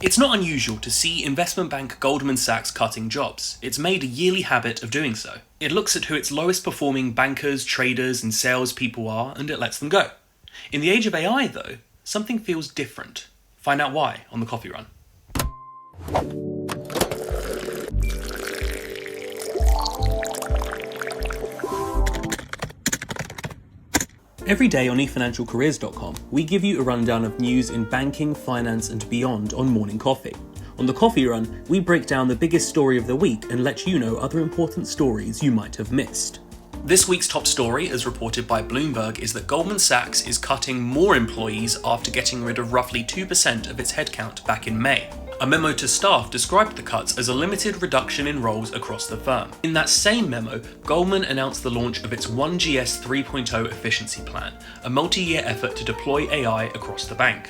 It's not unusual to see investment bank Goldman Sachs cutting jobs. It's made a yearly habit of doing so. It looks at who its lowest performing bankers, traders, and salespeople are, and it lets them go. In the age of AI, though, something feels different. Find out why on the Coffee Run. Every day on eFinancialCareers.com, we give you a rundown of news in banking, finance, and beyond on morning coffee. On the Coffee Run, we break down the biggest story of the week and let you know other important stories you might have missed. This week's top story, as reported by Bloomberg, is that Goldman Sachs is cutting more employees after getting rid of roughly 2% of its headcount back in May. A memo to staff described the cuts as a limited reduction in roles across the firm. In that same memo, Goldman announced the launch of its 1GS 3.0 efficiency plan, a multi-year effort to deploy AI across the bank.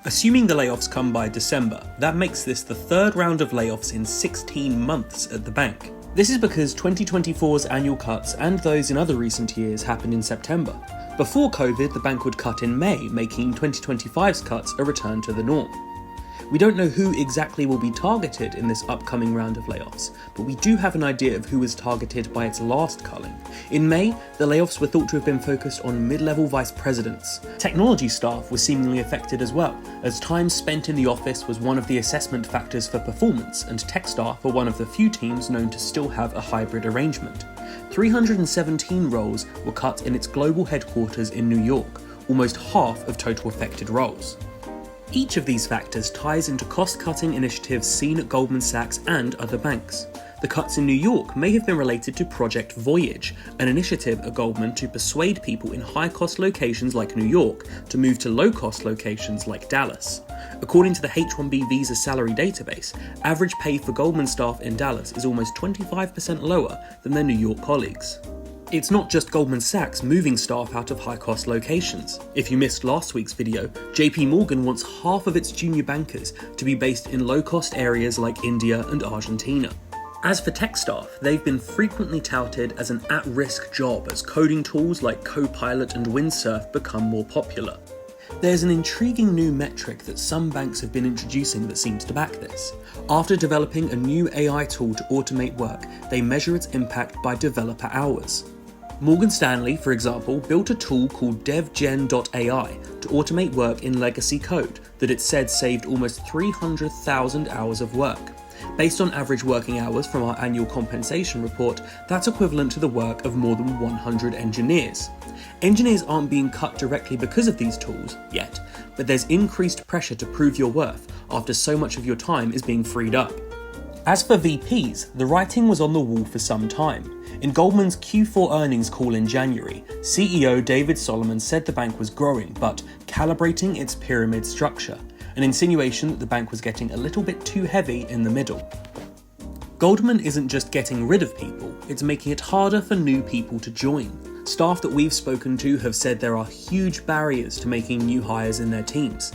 Assuming the layoffs come by December, that makes this the third round of layoffs in 16 months at the bank. This is because 2024's annual cuts and those in other recent years happened in September. Before COVID, the bank would cut in May, making 2025's cuts a return to the norm. We don't know who exactly will be targeted in this upcoming round of layoffs, but we do have an idea of who was targeted by its last culling. In May, the layoffs were thought to have been focused on mid-level vice presidents. Technology staff were seemingly affected as well, as time spent in the office was one of the assessment factors for performance, and tech staff are one of the few teams known to still have a hybrid arrangement. 317 roles were cut in its global headquarters in New York, almost half of total affected roles. Each of these factors ties into cost-cutting initiatives seen at Goldman Sachs and other banks. The cuts in New York may have been related to Project Voyage, an initiative at Goldman to persuade people in high-cost locations like New York to move to low-cost locations like Dallas. According to the H-1B visa salary database, average pay for Goldman staff in Dallas is almost 25% lower than their New York colleagues. It's not just Goldman Sachs moving staff out of high-cost locations. If you missed last week's video, JP Morgan wants half of its junior bankers to be based in low-cost areas like India and Argentina. As for tech staff, they've been frequently touted as an at-risk job as coding tools like Copilot and Windsurf become more popular. There's an intriguing new metric that some banks have been introducing that seems to back this. After developing a new AI tool to automate work, they measure its impact by developer hours. Morgan Stanley, for example, built a tool called DevGen.ai to automate work in legacy code that it said saved almost 300,000 hours of work. Based on average working hours from our annual compensation report, that's equivalent to the work of more than 100 engineers. Engineers aren't being cut directly because of these tools, yet, but there's increased pressure to prove your worth after so much of your time is being freed up. As for VPs, the writing was on the wall for some time. In Goldman's Q4 earnings call in January, CEO David Solomon said the bank was growing, but calibrating its pyramid structure, an insinuation that the bank was getting a little bit too heavy in the middle. Goldman isn't just getting rid of people, it's making it harder for new people to join. Staff that we've spoken to have said there are huge barriers to making new hires in their teams.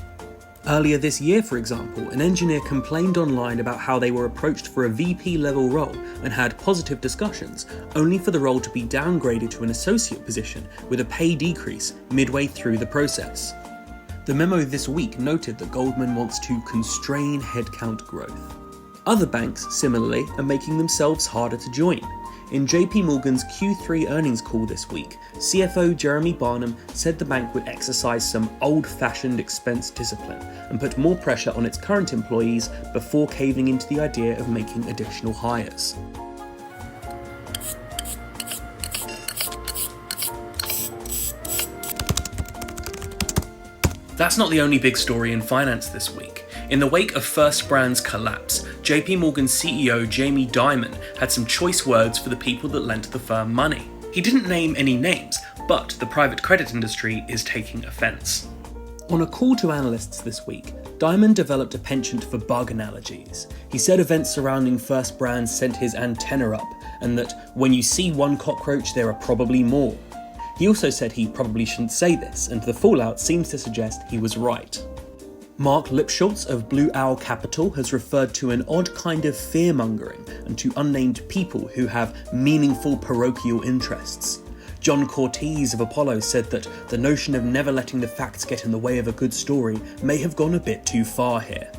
Earlier this year, for example, an engineer complained online about how they were approached for a VP level role and had positive discussions, only for the role to be downgraded to an associate position with a pay decrease midway through the process. The memo this week noted that Goldman wants to constrain headcount growth. Other banks, similarly, are making themselves harder to join. In JP Morgan's Q3 earnings call this week, CFO Jeremy Barnum said the bank would exercise some old-fashioned expense discipline and put more pressure on its current employees before caving into the idea of making additional hires. That's not the only big story in finance this week. In the wake of First Brand's collapse, JP Morgan CEO Jamie Dimon had some choice words for the people that lent the firm money. He didn't name any names, but the private credit industry is taking offense. On a call to analysts this week, Dimon developed a penchant for bug analogies. He said events surrounding First Brand sent his antenna up, and that when you see one cockroach, there are probably more. He also said he probably shouldn't say this, and the fallout seems to suggest he was right. Mark Lipschultz of Blue Owl Capital has referred to an odd kind of fear-mongering and to unnamed people who have meaningful parochial interests. John Cortese of Apollo said that the notion of never letting the facts get in the way of a good story may have gone a bit too far here.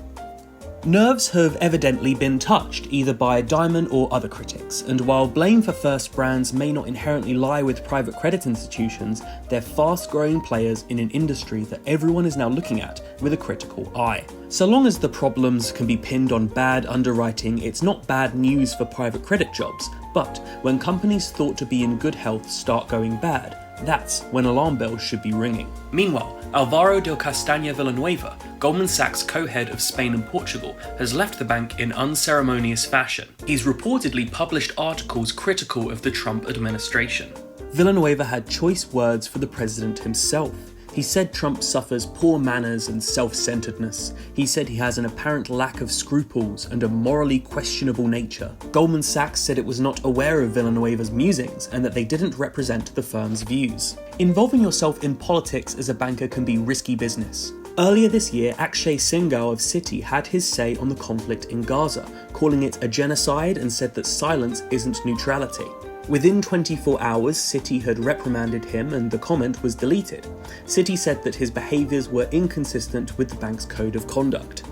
Nerves have evidently been touched, either by Diamond or other critics, and while blame for first brands may not inherently lie with private credit institutions, they're fast-growing players in an industry that everyone is now looking at with a critical eye. So long as the problems can be pinned on bad underwriting, it's not bad news for private credit jobs, but when companies thought to be in good health start going bad, that's when alarm bells should be ringing. Meanwhile, Álvaro del Castaña Villanueva, Goldman Sachs co-head of Spain and Portugal, has left the bank in unceremonious fashion. He's reportedly published articles critical of the Trump administration. Villanueva had choice words for the president himself. He said Trump suffers poor manners and self-centeredness. He said he has an apparent lack of scruples and a morally questionable nature. Goldman Sachs said it was not aware of Villanueva's musings and that they didn't represent the firm's views. Involving yourself in politics as a banker can be risky business. Earlier this year, Akshay Singhal of Citi had his say on the conflict in Gaza, calling it a genocide and said that silence isn't neutrality. Within 24 hours, Citi had reprimanded him and the comment was deleted. Citi said that his behaviours were inconsistent with the bank's code of conduct.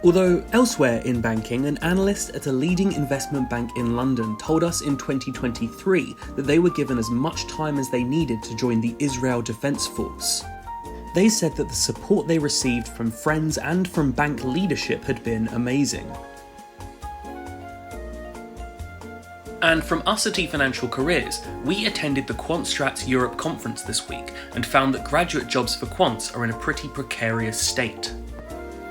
Although elsewhere in banking, an analyst at a leading investment bank in London told us in 2023 that they were given as much time as they needed to join the Israel Defence Force. They said that the support they received from friends and from bank leadership had been amazing. And from us at eFinancialCareers, we attended the Quant Strats Europe conference this week and found that graduate jobs for quants are in a pretty precarious state.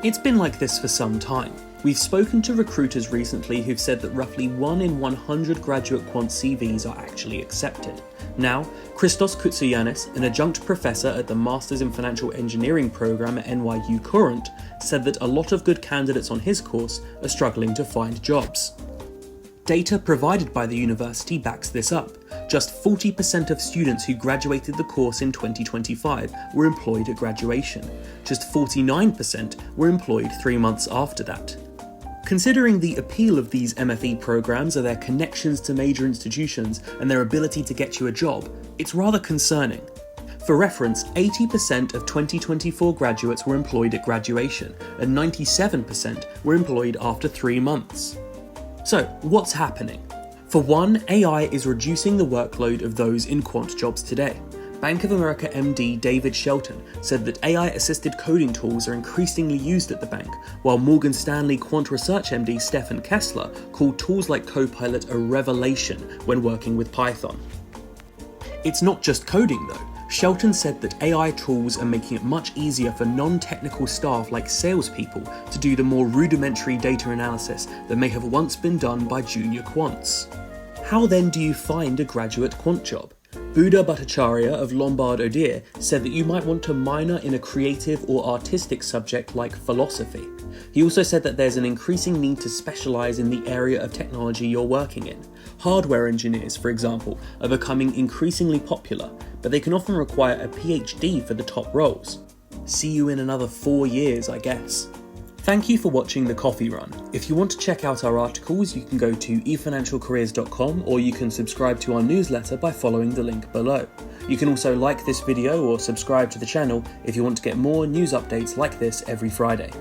It's been like this for some time. We've spoken to recruiters recently who've said that roughly 1 in 100 graduate quant CVs are actually accepted. Now, Christos Koutsogiannis, an adjunct professor at the Masters in Financial Engineering program at NYU Current, said that a lot of good candidates on his course are struggling to find jobs. Data provided by the university backs this up. Just 40% of students who graduated the course in 2025 were employed at graduation. Just 49% were employed 3 months after that. Considering the appeal of these MFE programs are their connections to major institutions and their ability to get you a job, it's rather concerning. For reference, 80% of 2024 graduates were employed at graduation, and 97% were employed after 3 months. So, what's happening? For one, AI is reducing the workload of those in quant jobs today. Bank of America MD David Shelton said that AI-assisted coding tools are increasingly used at the bank, while Morgan Stanley quant research MD Stephen Kessler called tools like Copilot a revelation when working with Python. It's not just coding though. Shelton said that AI tools are making it much easier for non-technical staff like salespeople to do the more rudimentary data analysis that may have once been done by junior quants. How then do you find a graduate quant job? Buddha Bhattacharya of Lombard Odier said that you might want to minor in a creative or artistic subject like philosophy. He also said that there's an increasing need to specialise in the area of technology you're working in. Hardware engineers, for example, are becoming increasingly popular, but they can often require a PhD for the top roles. See you in another 4 years, I guess. Thank you for watching The Coffee Run. If you want to check out our articles, you can go to eFinancialCareers.com or you can subscribe to our newsletter by following the link below. You can also like this video or subscribe to the channel if you want to get more news updates like this every Friday.